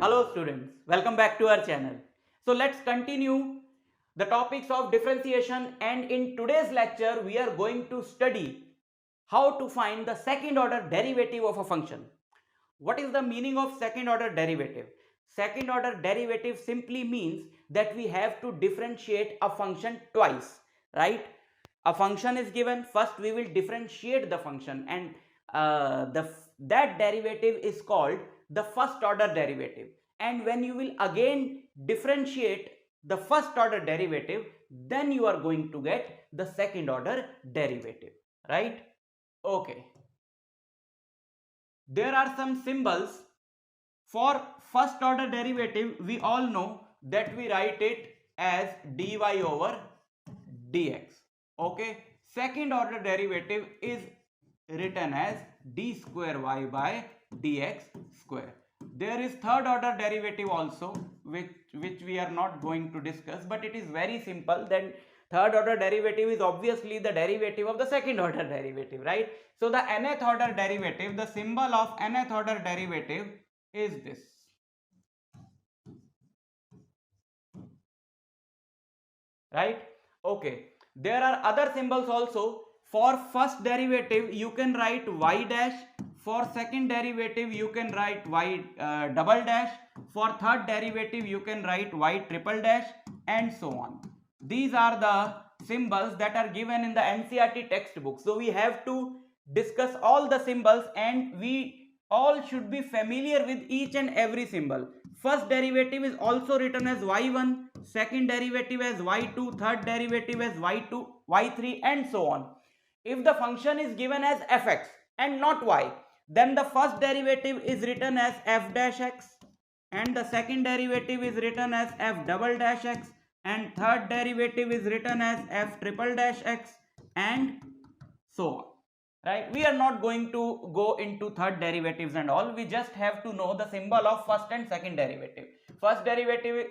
Hello students, welcome back to our channel. So let's continue the topics of differentiation, and in today's lecture we are going to study how to find the second order derivative of a function. What is the meaning of second order derivative? Second order derivative simply means that we have to differentiate a function twice, right? A function is given, first we will differentiate the function, and that derivative is called the first order derivative. And when you will again differentiate the first order derivative, then you are going to get the second order derivative, right? Okay, there are some symbols for first order derivative. We all know that we write it as dy over dx. Okay, second order derivative is written as d square y by dx square. There is third order derivative also, which we are not going to discuss, but it is very simple. Then third order derivative is obviously the derivative of the second order derivative, right? So the nth order derivative, the symbol of nth order derivative is this, right? Okay, there are other symbols also. For first derivative you can write y dash, for second derivative you can write y double dash, for third derivative you can write y triple dash, and so on. These are the symbols that are given in the NCERT textbook. So we have to discuss all the symbols, and we all should be familiar with each and every symbol. First derivative is also written as y1, second derivative as y2, third derivative as y2, y3, and so on. If the function is given as fx and not y, then the first derivative is written as f dash x, and the second derivative is written as f double dash x, and third derivative is written as f triple dash x, and so on, right? We are not going to go into third derivatives and all. We just have to know the symbol of first and second derivative. First derivative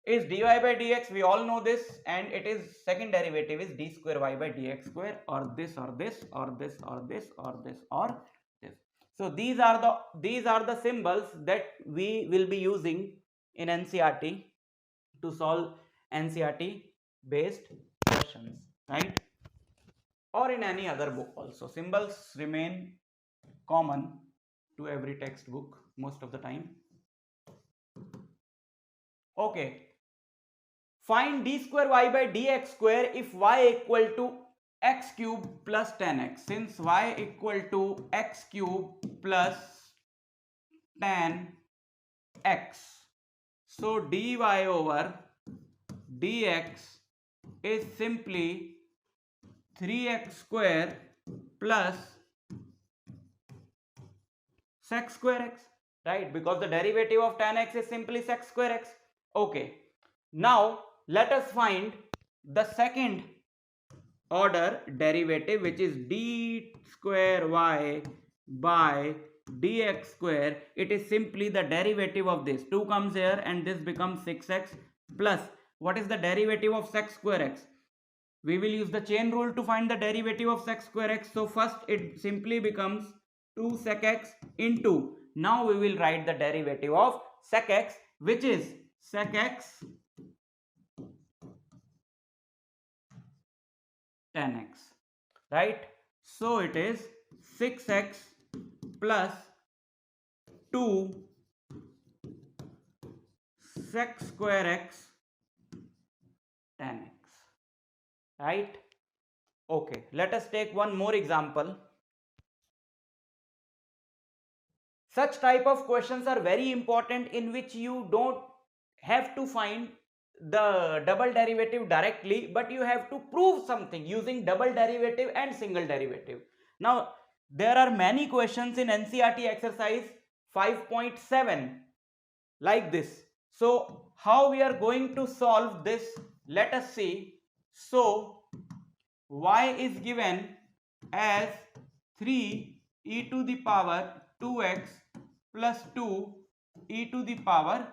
is dy by dx, we all know this, and it is second derivative is d square y by dx square, or this or this or this or this or this or this. So these are the symbols that we will be using in NCERT to solve NCERT based questions, right? Or in any other book also. Symbols remain common to every textbook most of the time. Okay, find d square y by dx square if y equal to x cube plus 10x. Since y equal to x cube plus 10x, so dy over dx is simply 3x square plus sec square x, right? Because the derivative of tan x is simply sec square x. Okay, now let us find the second order derivative, which is d square y by dx square. It is simply the derivative of this. 2 comes here and this becomes 6x plus, what is the derivative of sec square x? We will use the chain rule to find the derivative of sec square x. So first it simply becomes 2 sec x into, now we will write the derivative of sec x, which is sec x tan x, right? So it is 6x plus 2 sec square x tan x, right? Okay, let us take one more example. Such type of questions are very important, in which you don't have to find the double derivative directly, but you have to prove something using double derivative and single derivative. Now there are many questions in NCERT exercise 5.7 like this. So how we are going to solve this, let us see. So y is given as 3 e to the power 2x plus 2 e to the power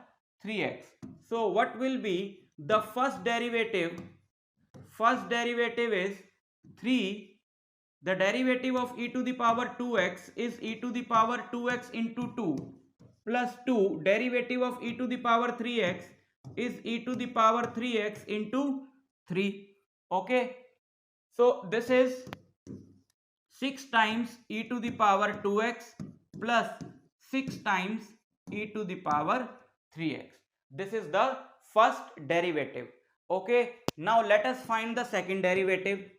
3x. So what will be the first derivative? First derivative is 3. The derivative of e to the power 2x is e to the power 2x into 2. plus 2, derivative of e to the power 3x is e to the power 3x into 3. Okay, so this is 6 times e to the power 2x plus 6 times e to the power 3x. This is the first derivative. Okay, now let us find the second derivative,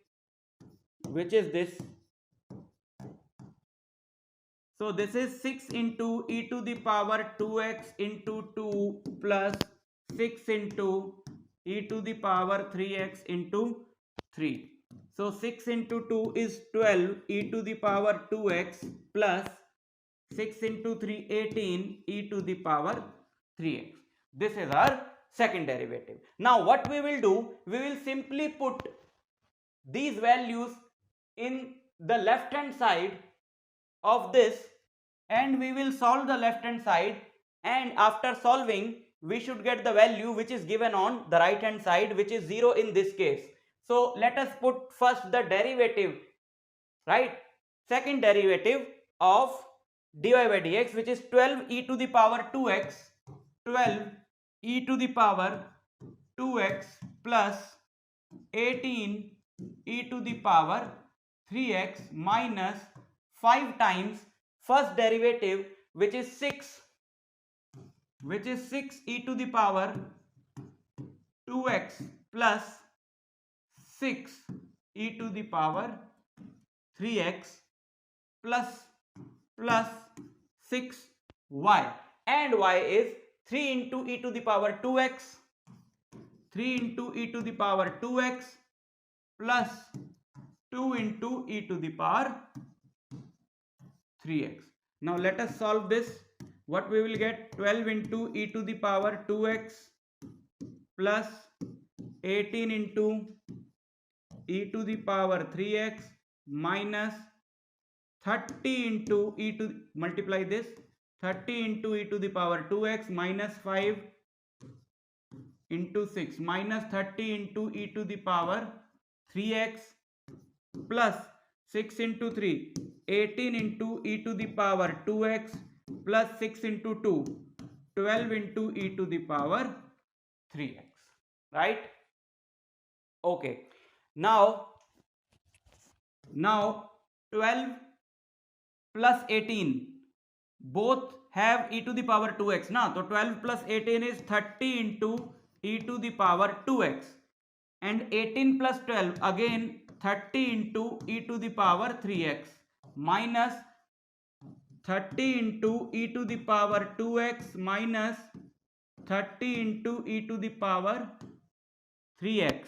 which is this. So this is 6 into e to the power 2x into 2 plus 6 into e to the power 3x into 3. So 6 into 2 is 12 e to the power 2x plus 6 into 3 18 e to the power 3x. This is our second derivative. Now what we will do, we will simply put these values in the left hand side of this, and we will solve the left hand side, and after solving we should get the value which is given on the right hand side, which is 0 in this case. So let us put first the derivative, right? Second derivative of dy by dx, which is 12 e to the power 2x, 12 e to the power 2x plus 18 e to the power 3x minus 5 times first derivative, which is 6 e to the power 2x plus 6 e to the power 3x plus 6y, and y is 3 into e to the power 2x, 3 into e to the power 2x plus 2 into e to the power 3x. Now let us solve this. What we will get, 12 into e to the power 2x plus 18 into e to the power 3x minus 30 into e to, multiply this, 30 into e to the power 2x minus 5 into 6 minus 30 into e to the power 3x plus 6 into 3, 18 into e to the power 2x plus 6 into 2, 12 into e to the power 3x, right? Okay, now 12 plus 18 both have e to the power 2x now, so 12 plus 18 is 30 into e to the power 2x, and 18 plus 12 again 30 into e to the power 3x minus 30 into e to the power 2x minus 30 into e to the power 3x,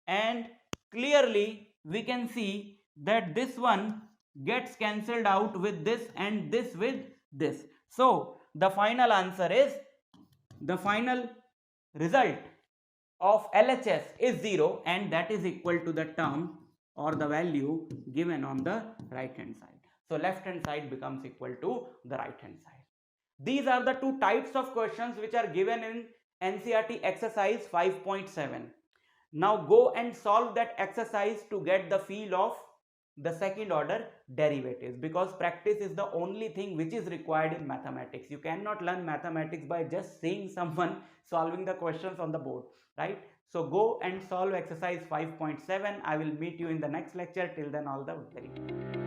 and clearly we can see that this one gets cancelled out with this and this with this. So the final answer is, the final result of LHS is 0, and that is equal to the term or the value given on the right hand side. So left hand side becomes equal to the right hand side. These are the two types of questions which are given in NCERT exercise 5.7. Now go and solve that exercise to get the feel of the second order derivatives, because practice is the only thing which is required in mathematics. You cannot learn mathematics by just seeing someone solving the questions on the board, right? So go and solve exercise 5.7. I will meet you in the next lecture. Till then, all the very best.